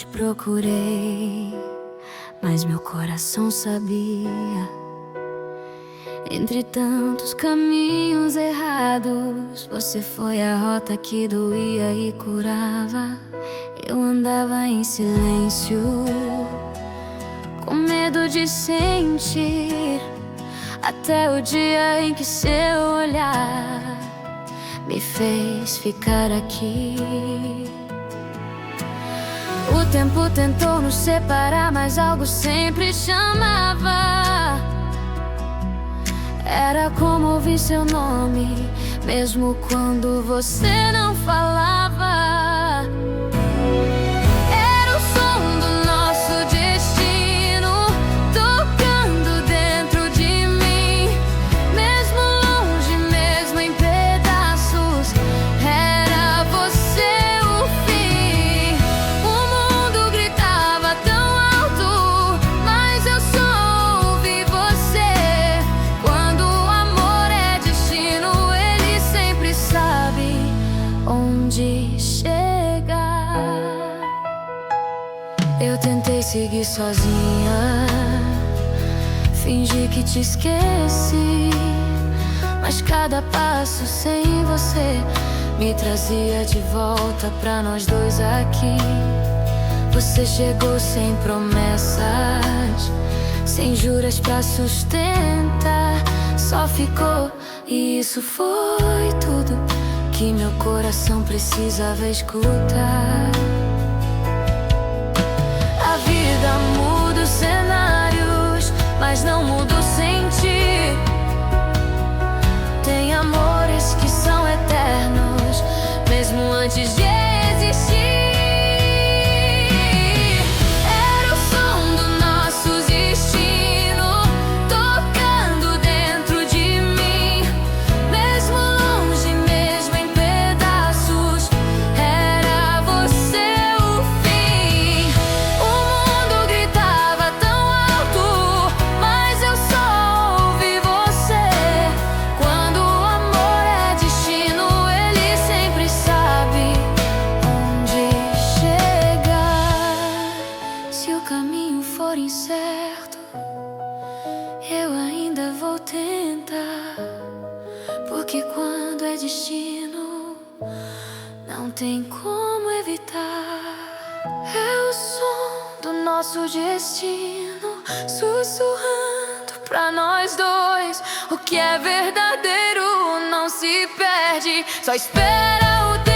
te procurei, mas meu coração sabia. Entre tantos caminhos errados, você foi a rota que doía e curava. Eu andava em silêncio, com medo de sentir, até o dia em que seu olhar me fez ficar aqui. O tempo tentou nos separar, mas algo sempre chamava. Era como ouvir seu nome, mesmo quando você não falava. Era o som do nosso destino tocando dentro de mim, mesmo longe, mesmo em pedaços. Era você o fim. O mundo gritava tão alto, mas eu só ouvi você. Quando o amor é destino, ele sempre sabe onde chegar. Eu tentei seguir sozinha, fingi que te esqueci, mas cada passo sem você me trazia de volta pra nós dois aqui. Você chegou sem promessas, sem juras pra sustentar, só ficou, e isso foi tudo que meu coração precisava escutar. A vida muda os cenários, mas não muda o sentir. Tem amores que são eternos, mesmo antes de existir. Era o som do nosso destino tocando dentro de mim, mesmo longe, mesmo em pedaços. Era você o fim. O mundo gritava tão alto, mas eu só ouvi você. Quando o amor é destino, ele sempre sabe onde chegar. Se o caminho for incerto, eu ainda vou tentar, porque quando é destino, não tem como evitar. É o som do nosso destino sussurrando pra nós dois. O que é verdadeiro não se perde, só espera o tempo.